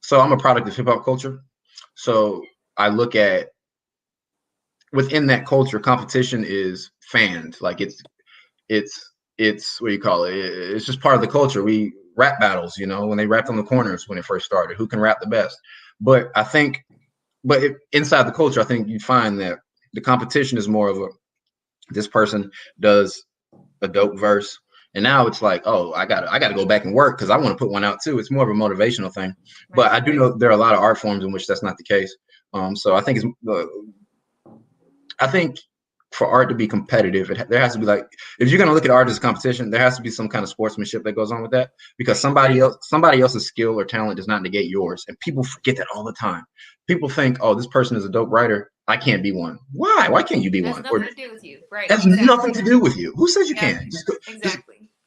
so I'm a product of hip hop culture. So I look at within that culture, competition is fanned. Like it's what do you call it? It's just part of the culture. We rap battles, when they rapped on the corners when it first started, who can rap the best. But I think, inside the culture, I think you find that the competition is more of this person does a dope verse, and now it's like, oh, I gotta go back and work because I want to put one out too. It's more of a motivational thing. Right. But I do know there are a lot of art forms in which that's not the case. So I think I think for art to be competitive, there has to be like, if you're gonna look at art as a competition, there has to be some kind of sportsmanship that goes on with that, because somebody else's skill or talent does not negate yours, and people forget that all the time. People think, oh, this person is a dope writer, I can't be one. Why? Why can't you be one?
Nothing to do with you, right?
That's nothing to do with you. Who says you can't? Just go,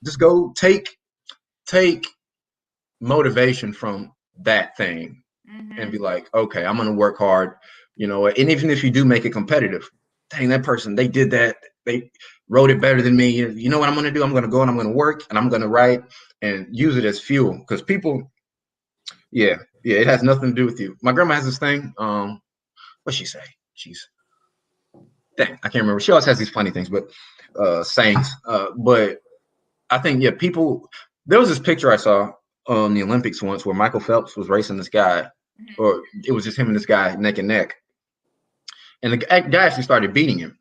just go take motivation from that thing and be like, okay, I'm gonna work hard, and even if you do make it competitive, dang, that person, they did that, they wrote it better than me. You know what I'm gonna do? I'm gonna go and I'm gonna work and I'm gonna write and use it as fuel, because people, it has nothing to do with you. My grandma has this thing. What'd she say? Dang, I can't remember. She always has these funny things, but sayings. But I think, people. There was this picture I saw on the Olympics once where Michael Phelps was racing this guy, or it was just him and this guy neck and neck, and the guy actually started beating him,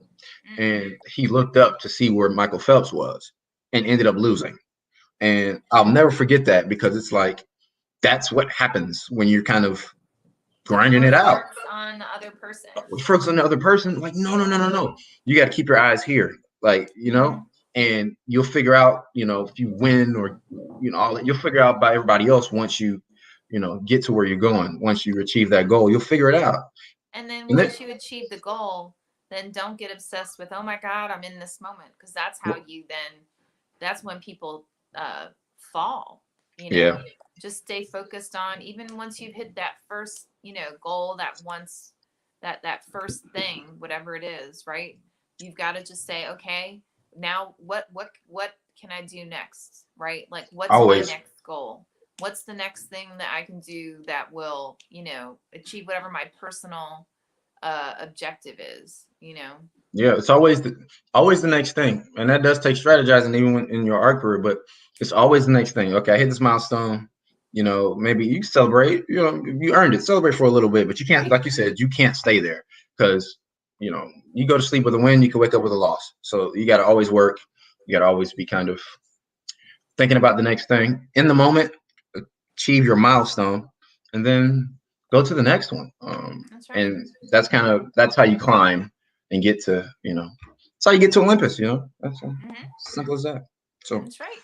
and he looked up to see where Michael Phelps was, and ended up losing. And I'll never forget that, because it's like that's what happens when you're kind of grinding it out.
On the other person.
Focus on the other person. Like, no. You got to keep your eyes here. Like, and you'll figure out, if you win or, all that, you'll figure out by everybody else once you, get to where you're going. Once you achieve that goal, you'll figure it out.
And then once you achieve the goal, then don't get obsessed with, oh my God, I'm in this moment. Because that's how that's when people fall, Just stay focused on, even once you've hit that first, goal, that first thing, whatever it is, right? You've got to just say, okay, now what can I do next, right? Like, what's my next goal? What's the next thing that I can do that will, achieve whatever my personal objective is,
Yeah, it's always the next thing, and that does take strategizing, even in your art career. But it's always the next thing. Okay, I hit this milestone. Maybe you celebrate. You earned it. Celebrate for a little bit, but you can't, like you said, you can't stay there, because you go to sleep with a win, you can wake up with a loss. So you got to always work. You got to always be kind of thinking about the next thing in the moment, achieve your milestone, and then go to the next one.
That's right.
And that's how you climb and get to, that's how you get to Olympus, that's simple as that. So
that's right.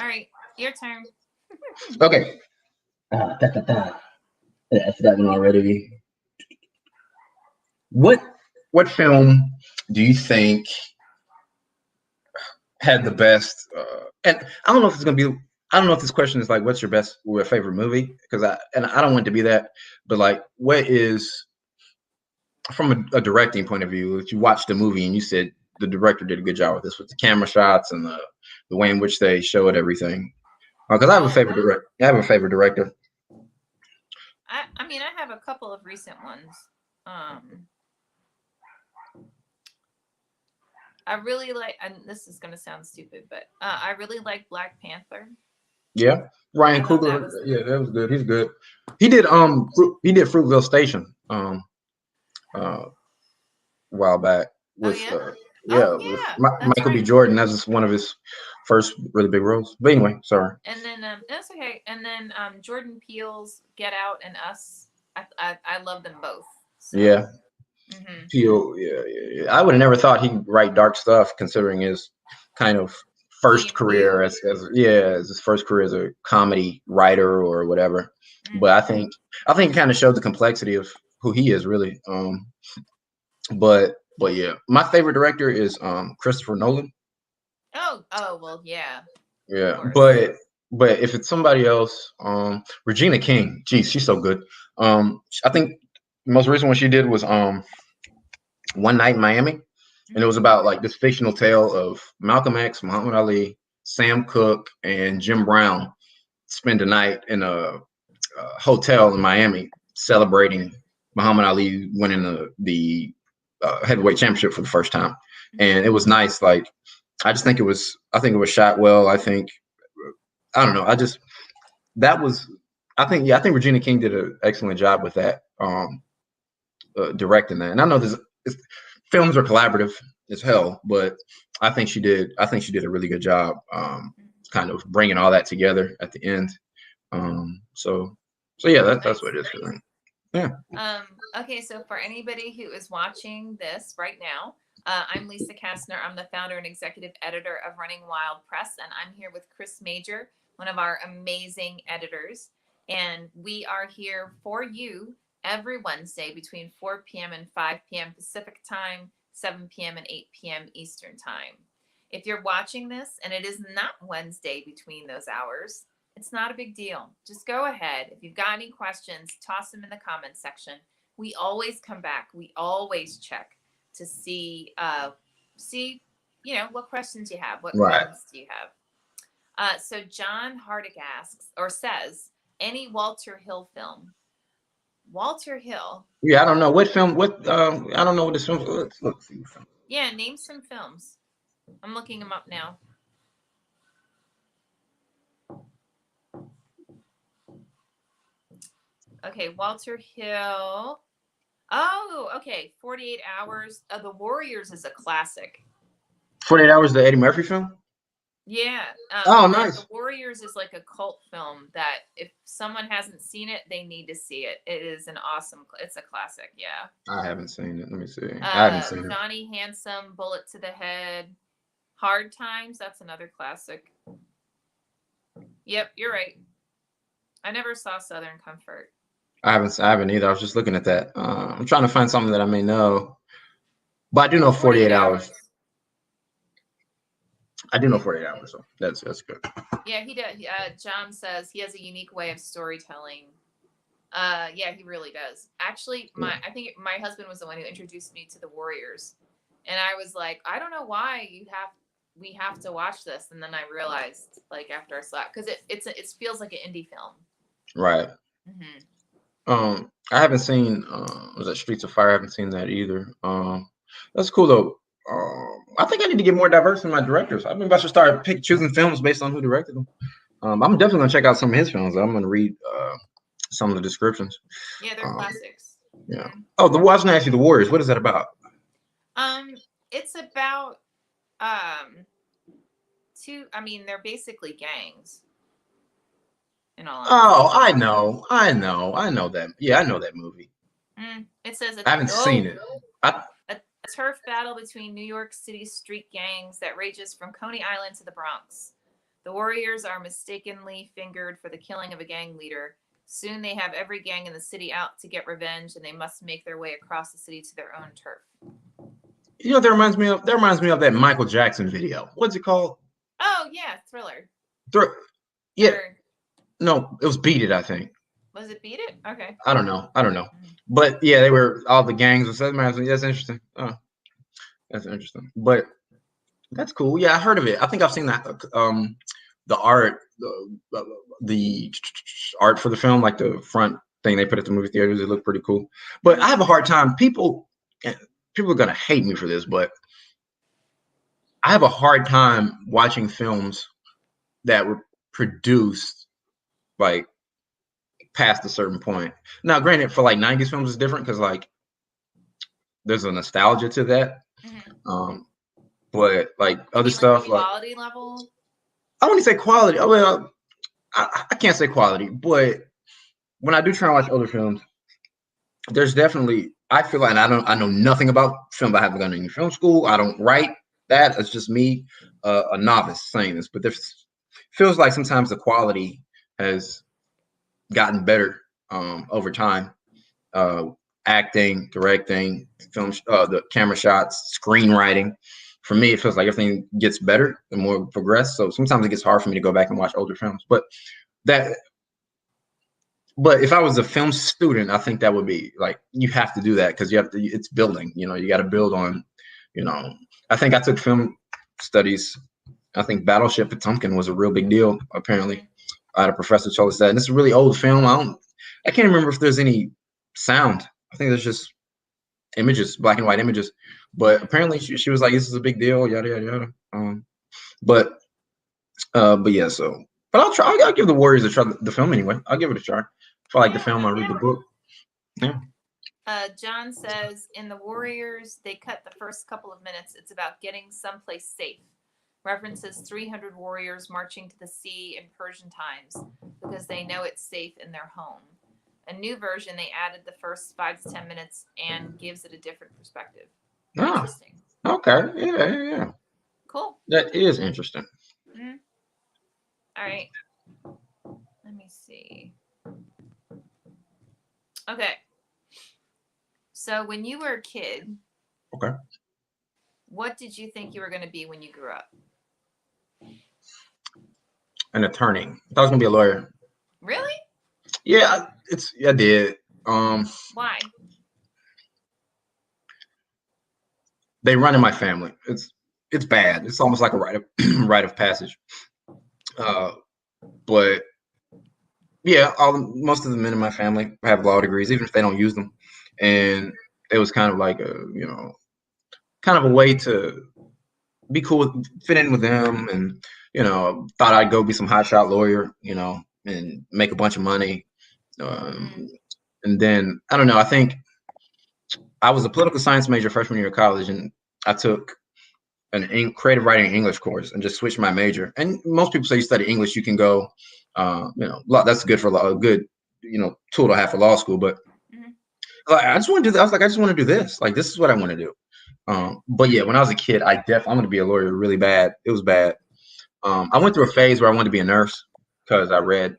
All right, your turn.
Okay. I forgot one already. What film do you think had the best? And I don't know if it's gonna be. I don't know if this question is like, what's your best or favorite movie? Because I don't want it to be that, but like, what is from a directing point of view? If you watched the movie and you said the director did a good job with this, with the camera shots and the way in which they showed everything. Because I have a favorite director. I have a favorite director.
I mean, I have a couple of recent ones. I really like, and this is going to sound stupid, but I really like Black Panther.
Yeah, Ryan Coogler. Yeah, that was good. He's good. He did Fruitvale Station a while back with Michael B. Jordan. That's just one of his first really big roles. But anyway, sorry.
And then that's okay. And then Jordan Peele's Get Out and Us. I love them both. So.
Yeah. Peele, yeah. I would have never thought he'd write dark stuff, considering his kind of first career as his first career as a comedy writer or whatever. But I think it kind of showed the complexity of who he is, really. But yeah, my favorite director is Christopher Nolan.
Oh well, yeah.
Yeah, but if it's somebody else, Regina King, geez, she's so good. I think the most recent one she did was One Night in Miami, and it was about like this fictional tale of Malcolm X, Muhammad Ali, Sam Cooke, and Jim Brown spend a night in a hotel in Miami celebrating Muhammad Ali winning the heavyweight championship for the first time, and it was nice. Like, I think it was shot well. I think Regina King did an excellent job with that, directing that. And I know films are collaborative as hell, but I think she did a really good job, kind of bringing all that together at the end. So yeah, that's what it is for me. Yeah.
Okay, so for anybody who is watching this right now, I'm Lisa Kastner. I'm the founder and executive editor of Running Wild Press, and I'm here with Chris Major, one of our amazing editors. And we are here for you every Wednesday between 4 p.m. and 5 p.m. Pacific time, 7 p.m. and 8 p.m. Eastern time. If you're watching this and it is not Wednesday between those hours, it's not a big deal. Just go ahead. If you've got any questions, toss them in the comments section. We always come back. We always check to see what questions you have, what comments do you have. So John Hardick says, any Walter Hill film. Walter Hill.
Yeah, I don't know what film. I don't know what this film. Let's look.
Yeah, name some films. I'm looking them up now. Okay, Walter Hill. Oh, okay. 48 Hours. The Warriors is a classic.
48 Hours, the Eddie Murphy film?
Yeah.
Nice.
The Warriors is like a cult film that if someone hasn't seen it, they need to see it. It is it's a classic. Yeah.
I haven't seen it. Let me see. I haven't seen it.
Johnny Handsome, Bullet to the Head. Hard Times. That's another classic. Yep, you're right. I never saw Southern Comfort.
I haven't either. I was just looking at that. I'm trying to find something that I may know, but I do know 48 Hours. I do know 48 Hours, so that's good.
Yeah, he does. John says he has a unique way of storytelling. Yeah, he really does. Actually, I think my husband was the one who introduced me to the Warriors, and I was like, I don't know why we have to watch this, and then I realized, like, after I saw it, because it feels like an indie film.
Right.
Mm-hmm.
I haven't seen was that Streets of Fire? I haven't seen that either. That's cool though. I think I need to get more diverse in my directors. I think I should start choosing films based on who directed them. I'm definitely gonna check out some of his films. I'm gonna read some of the descriptions.
Yeah, they're classics.
Yeah. Oh, I was gonna ask you, The Warriors. What is that about?
It's about they're basically gangs. In all honesty.
Oh, I know that. Yeah, I know that movie.
It says
I haven't seen it.
A turf battle between New York City street gangs that rages from Coney Island to the Bronx. The warriors are mistakenly fingered for the killing of a gang leader. Soon they have every gang in the city out to get revenge, and they must make their way across the city to their own turf.
You know, that reminds me of that Michael Jackson video. What's it called?
Oh yeah, Thriller.
Yeah. No, it was Beat It, I think.
Was it Beat It? Okay.
I don't know. But yeah, they were all the gangs. That's interesting. Oh, that's interesting. But that's cool. Yeah, I heard of it. I think I've seen that. The art, the art for the film, like the front thing they put at the movie theaters, it looked pretty cool. But I have a hard time. People are gonna hate me for this, but I have a hard time watching films that were produced like past a certain point. Now, granted, for like 90s films, it's different because like there's a nostalgia to that. But like other stuff,
like quality level.
I wouldn't say quality. Oh, well, I can't say quality, but when I do try and watch older films, there's definitely, I feel like, and I know nothing about film. I haven't gone to any film school. I don't write that. It's just me, a novice saying this. But there feels like sometimes the quality has gotten better over time. Acting, directing, film, the camera shots, screenwriting. For me, it feels like everything gets better the more we progress. So sometimes it gets hard for me to go back and watch older films. But if I was a film student, I think that would be like, you have to do that because you have to. It's building. You know, you got to build on. You know, I think I took film studies. I think Battleship Potemkin was a real big deal. Apparently, I had a professor told us that, and it's a really old film. I can't remember if there's any sound. I think there's just images, black and white images. But apparently, she was like, "This is a big deal." Yada yada yada. But yeah. So, but I'll try. I'll give the Warriors a try. The film anyway. I'll give it a try. If I like the film, I'll read the book. Yeah.
John says in the Warriors, they cut the first couple of minutes. It's about getting someplace safe. References 300 warriors marching to the sea in Persian times because they know it's safe in their home. A new version, they added the first 5 to 10 minutes and gives it a different perspective. Interesting.
Okay. Yeah.
Cool.
That is interesting.
Mm-hmm. All right. Let me see. Okay. So when you were a kid,
okay,
what did you think you were going to be when you grew up?
An attorney. I thought I was going to be a lawyer.
Really?
Yeah, I did.
Why?
They run in my family. It's bad. It's almost like a rite of passage. But yeah, most of the men in my family have law degrees, even if they don't use them. And it was kind of like a way to be cool, fit in with them, and thought I'd go be some hotshot lawyer, and make a bunch of money. And then I don't know. I think I was a political science major freshman year of college, and I took an creative writing English course and just switched my major. And most people say you study English, you can go, that's good for a good, tool to have for law school. But I just want to do that. I was like, I just want to do this. Like, this is what I want to do. But yeah, when I was a kid, I'm going to be a lawyer really bad. It was bad. I went through a phase where I wanted to be a nurse because I read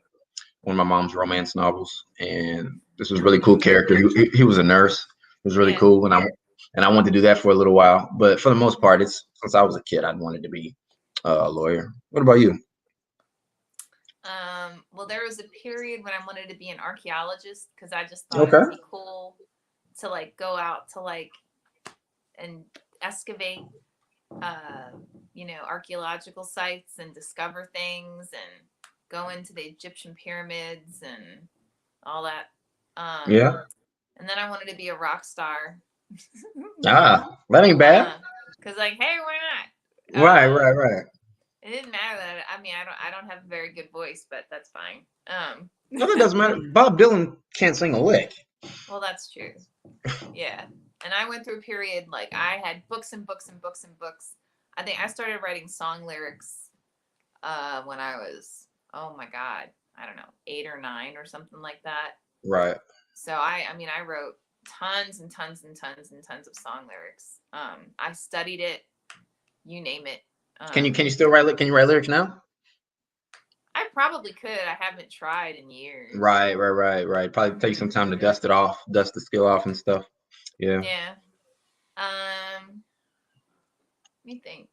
one of my mom's romance novels, and this was a really cool character. He was a nurse. It was really cool, and I wanted to do that for a little while. But for the most part, since I was a kid, I wanted to be a lawyer. What about you?
Well, there was a period when I wanted to be an archaeologist because I just thought it would be cool to like go out to like and excavate, archaeological sites and discover things and go into the Egyptian pyramids and all that. And then I wanted to be a rock star.
That ain't bad.
Because hey, why not?
Right.
It didn't matter that I don't have a very good voice, but that's fine.
No, that doesn't matter. Bob Dylan can't sing a lick.
Well, that's true. Yeah. And I went through a period like I had books and books and books and books. I think I started writing song lyrics when I was, oh my God, I don't know, 8 or 9 or something like that.
Right.
So I mean, I wrote tons and tons and tons and tons of song lyrics. I studied it, you name it.
Can you still write? Can you write lyrics now?
I probably could. I haven't tried in years.
Right. Probably take some time to dust it off, dust the skill off and stuff. Yeah.
Yeah. Let me think.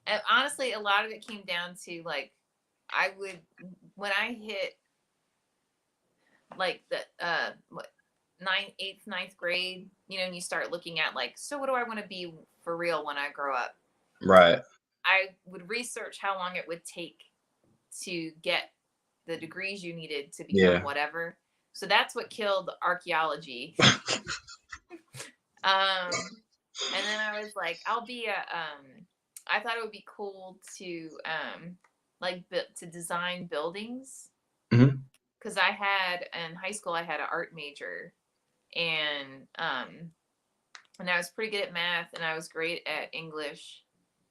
And honestly, a lot of it came down to like, I would, when I hit like the what, ninth grade, and you start looking at like, so what do I want to be for real when I grow up?
Right.
I would research how long it would take to get the degrees you needed to become whatever. So that's what killed archaeology. And then I was like, I'll be a I thought it would be cool to to design buildings. Because I had in high school I had an art major, and I was pretty good at math, and I was great at English,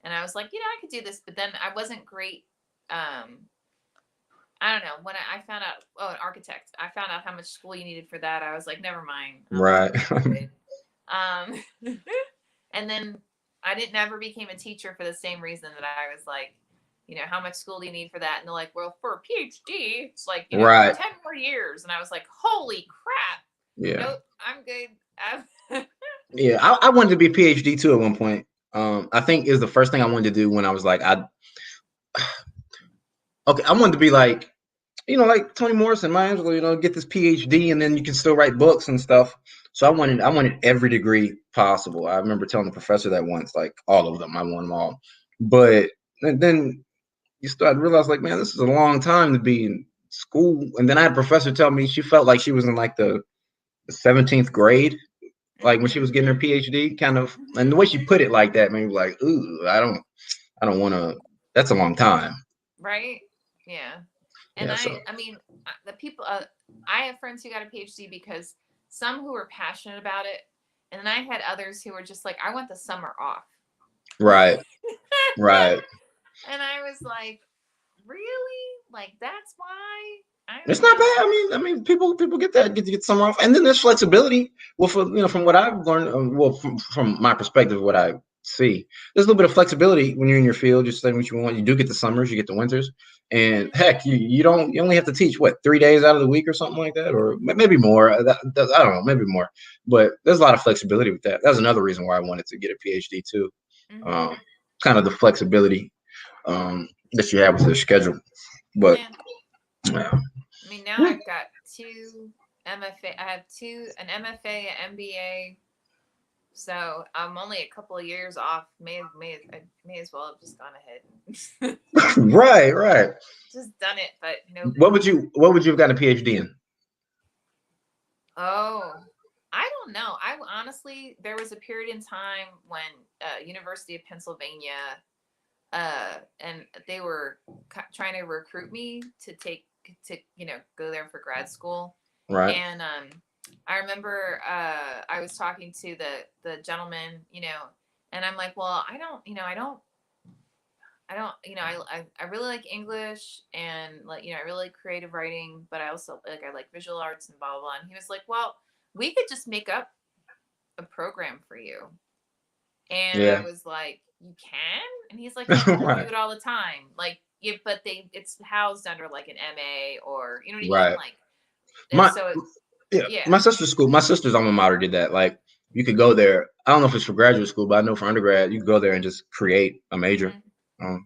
and I was like, I could do this, but then I wasn't great. I don't know. When I found out, an architect, I found out how much school you needed for that. I was like, never mind.
Right.
And then I never became a teacher for the same reason that I was like, how much school do you need for that? And they're like, well, for a PhD, it's like, 10 more years. And I was like, holy crap.
Yeah.
Nope, I'm good.
Yeah, I wanted to be a PhD too at one point. I think it was the first thing I wanted to do when I was like, I wanted to be like, like Toni Morrison, Maya Angelou, get this PhD and then you can still write books and stuff. So I wanted every degree possible. I remember telling the professor that once, like all of them, I want them all. But then you start to realize, like, man, this is a long time to be in school. And then I had a professor tell me she felt like she was in like the 17th grade, like when she was getting her PhD, kind of. And the way she put it like that made me like, ooh, I don't want to. That's a long time.
Right. Yeah. And I mean, the people, I have friends who got a PhD because some who were passionate about it. And then I had others who were just like, I want the summer off.
Right. Right.
And I was like, really? Like, that's why?
It's not bad. I mean, people get that, get some off, and then there's flexibility. Well, from what I've learned, from my perspective, what I see, there's a little bit of flexibility when you're in your field. Just saying what you want. You do get the summers, you get the winters, and heck, you only have to teach 3 days out of the week or something like that, or maybe more. I don't know, maybe more. But there's a lot of flexibility with that. That's another reason why I wanted to get a PhD too. Kind of the flexibility that you have with your schedule, but.
Yeah. I mean, now I've got 2 MFA. I have an MFA, an MBA. So I'm only a couple of years off. I may as well have just gone ahead.
Right.
Just done it, but no.
What would you have gotten a PhD in?
Oh, I don't know. I honestly, there was a period in time when University of Pennsylvania, and they were trying to recruit me to go there for grad school.
Right.
And I remember I was talking to the gentleman, and I'm like, well, I really like English, and like, I really like creative writing, but I also I like visual arts and blah, blah, blah. And he was like, well, we could just make up a program for you. And I was like, you can? And he's like, yeah, people do it all the time. Like, but it's housed under like an MA, or you know what I mean? Like,
my sister's school, my sister's alma mater did that. Like, you could go there. I don't know if it's for graduate school, but I know for undergrad, you could go there and just create a major.
You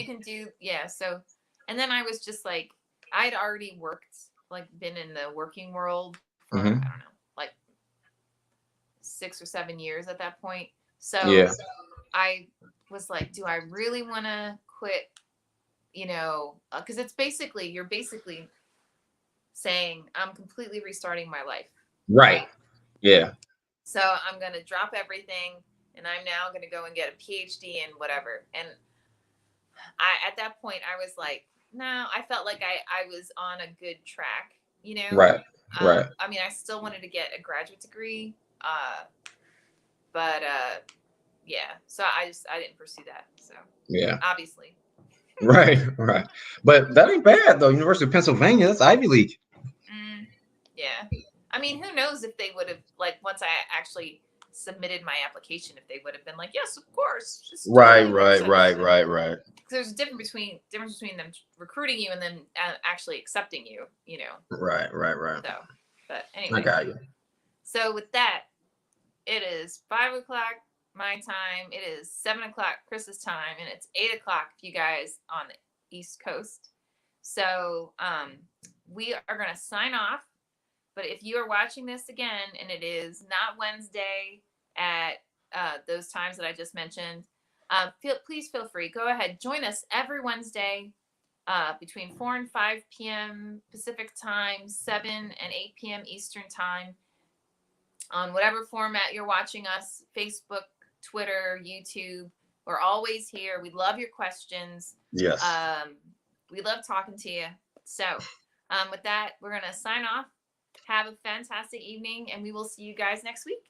can do, So, and then I was just like, I'd already been in the working world for, I don't know, like 6 or 7 years at that point. So I was like, do I really want to quit? Because you're basically saying I'm completely restarting my life.
Right. Yeah.
So I'm going to drop everything, and I'm now going to go and get a PhD in whatever. And at that point, I was like, no, I felt like I was on a good track,
Right.
I mean, I still wanted to get a graduate degree, But yeah, so I didn't pursue that. So
Yeah.
obviously.
Right. Right. But that ain't bad though. University of Pennsylvania, that's Ivy League.
Yeah. I mean, who knows if they would have, like, once I actually submitted my application, if they would have been like, yes, of course. Just
Right.
totally
Right.
makes
Right.
sense.
Right. Right.
Because there's a difference between them recruiting you and then actually accepting you,
Right. Right. Right.
So, but
I
anyway.
got you.
So with that, it is 5 o'clock my time. It is 7 o'clock Chris's time, and it's 8 o'clock if you guys on the East Coast. So we are going to sign off. But if you are watching this again and it is not Wednesday at those times that I just mentioned, please feel free. Go ahead. Join us every Wednesday between 4 and 5 p.m. Pacific time, 7 and 8 p.m. Eastern time, on whatever format you're watching us, Facebook, Twitter, YouTube. We're always here. We love your questions.
Yes.
We love talking to you. So with that, we're going to sign off. Have a fantastic evening, and we will see you guys next week.